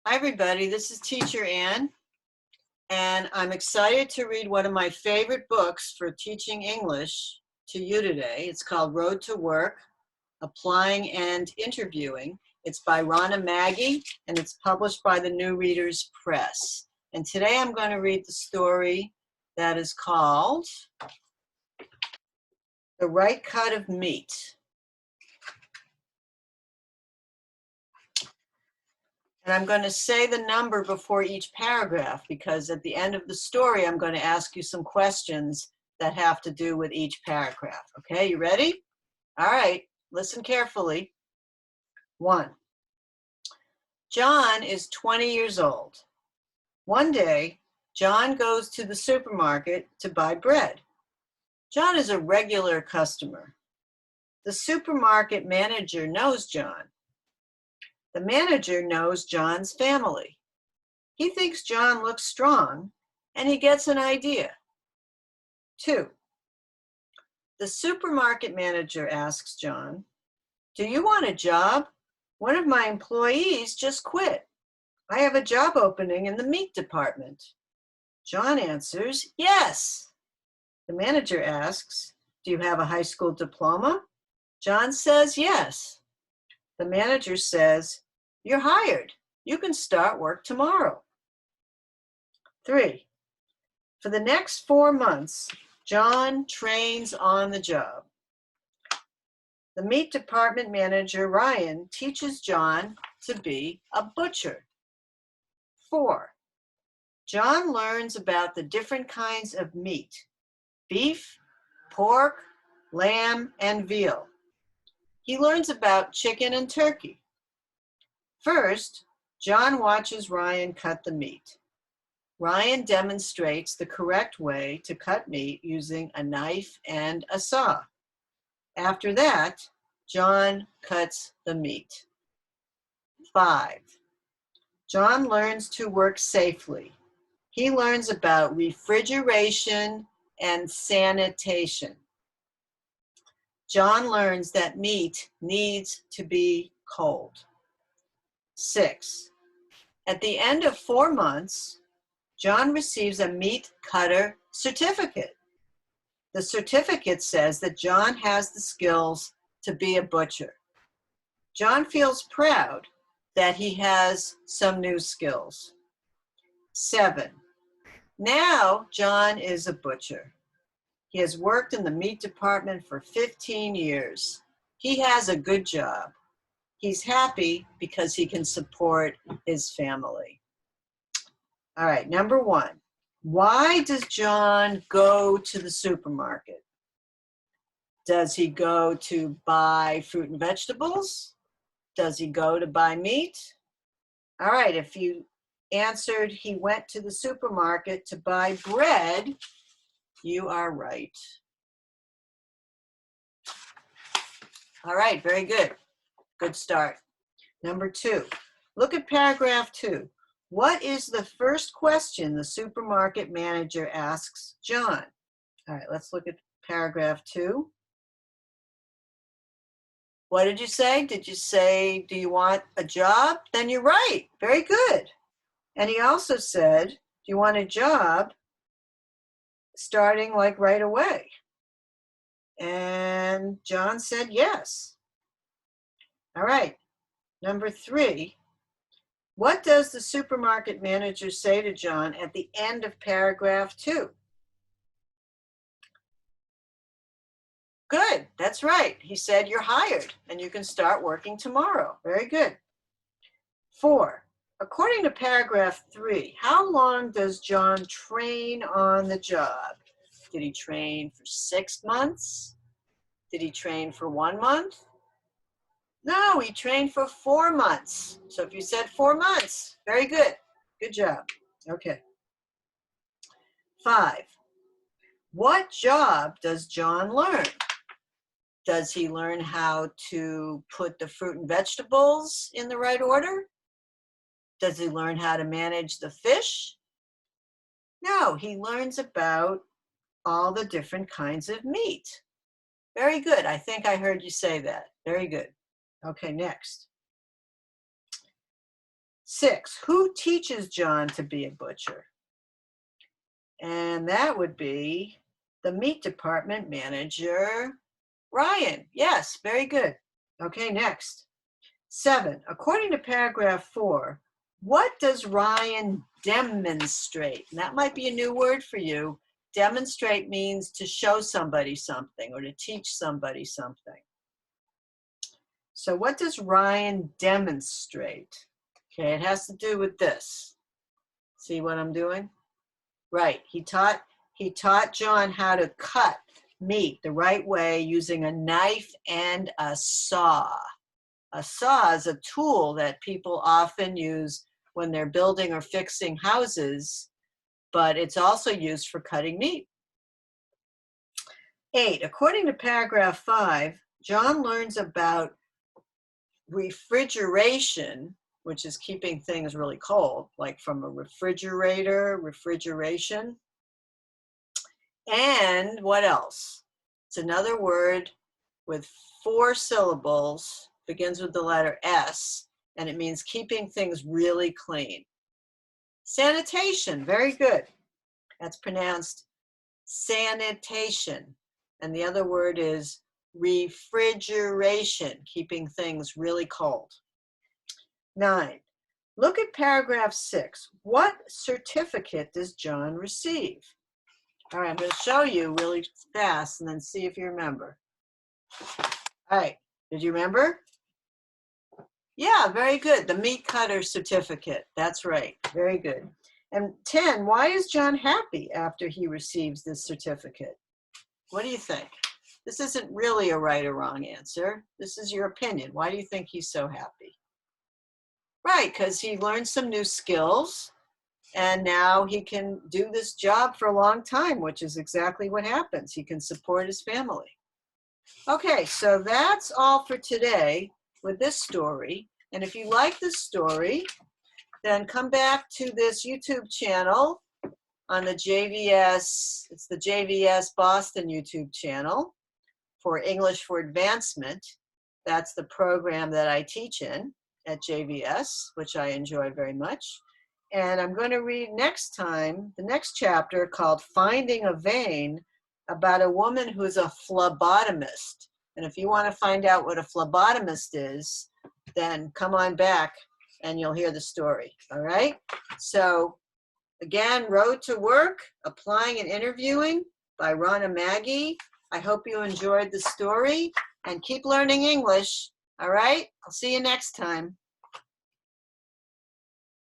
Hi everybody, this is Teacher Ann, and I'm excited to read one of my favorite books for teaching English to you today. It's called Road to Work, Applying and Interviewing. It's by Ronna Magy, and it's published by the New Readers Press. And today I'm going to read the story that is called The Right Cut of Meat. And I'm going to say the number before each paragraph because at the end of the story, I'm going to ask you some questions that have to do with each paragraph. Okay, you ready? All right, listen carefully. 1. John is 20 years old. One day, John goes to the supermarket to buy bread. John is a regular customer. The supermarket manager knows John. The manager knows John's family. He thinks John looks strong, and he gets an idea. 2. The supermarket manager asks John, "Do you want a job? One of my employees just quit. I have a job opening in the meat department." John answers, "Yes." The manager asks, "Do you have a high school diploma?" John says, "Yes." The manager says, "You're hired. You can start work tomorrow." 3. For the next 4 months, John trains on the job. The meat department manager, Ryan, teaches John to be a butcher. 4. John learns about the different kinds of meat: beef, pork, lamb, and veal. He learns about chicken and turkey. First, John watches Ryan cut the meat. Ryan demonstrates the correct way to cut meat using a knife and a saw. After that, John cuts the meat. 5. John learns to work safely. He learns about refrigeration and sanitation. John learns that meat needs to be cold. 6. At the end of 4 months, John receives a meat cutter certificate. The certificate says that John has the skills to be a butcher. John feels proud that he has some new skills. 7. Now John is a butcher. He has worked in the meat department for 15 years. He has a good job. He's happy because he can support his family. All right, number 1. Why does John go to the supermarket? Does he go to buy fruit and vegetables? Does he go to buy meat? All right, if you answered he went to the supermarket to buy bread, you are right. All right, very good. Good start. Number 2, look at paragraph 2. What is the first question the supermarket manager asks John? All right, let's look at paragraph 2. What did you say? Did you say, "Do you want a job?" Then you're right. Very good. And he also said, "Do you want a job starting like right away?" And John said yes. All right. Number 3. What does the supermarket manager say to John at the end of paragraph 2? Good, that's right. He said, "You're hired and you can start working tomorrow." Very good. 4. According to paragraph 3, how long does John train on the job? Did he train for 6 months? Did he train for 1 month? No, he trained for 4 months. So if you said 4 months, very good. Good job. Okay. 5. What job does John learn? Does he learn how to put the fruit and vegetables in the right order? Does he learn how to manage the fish? No, he learns about all the different kinds of meat. Very good. I think I heard you say that. Very good. Okay, next. 6, who teaches John to be a butcher? And that would be the meat department manager, Ryan. Yes, very good. Okay, next. 7, according to paragraph 4, what does Ryan demonstrate? And that might be a new word for you. Demonstrate means to show somebody something or to teach somebody something. So what does Ryan demonstrate? Okay, it has to do with this. See what I'm doing? Right, he taught John how to cut meat the right way using a knife and a saw. A saw is a tool that people often use when they're building or fixing houses, but it's also used for cutting meat. 8, according to paragraph 5, John learns about refrigeration, which is keeping things really cold, like from a refrigeration. And what else? It's another word with 4 syllables, begins with the letter S, and it means keeping things really clean. Sanitation, very good. That's pronounced sanitation. And the other word is refrigeration, keeping things really cold. 9, look at paragraph 6. What certificate does John receive? All right, I'm going to show you really fast and then see if you remember. All right, did you remember? Yeah, very good. The meat cutter certificate. That's right. Very good. And 10, why is John happy after he receives this certificate? What do you think? This isn't really a right or wrong answer. This is your opinion. Why do you think he's so happy? Right, because he learned some new skills and now he can do this job for a long time, which is exactly what happens. He can support his family. Okay, so that's all for today with this story. And if you like this story, then come back to this YouTube channel on the JVS, it's the JVS Boston YouTube channel for English for Advancement. That's the program that I teach in at JVS, which I enjoy very much. And I'm going to read next time, the next chapter called Finding a Vein, about a woman who's a phlebotomist. And if you want to find out what a phlebotomist is, then come on back and you'll hear the story. All right? So again, Road to Work, Applying and Interviewing by Ronna Magy. I hope you enjoyed the story and keep learning English. All right? I'll see you next time.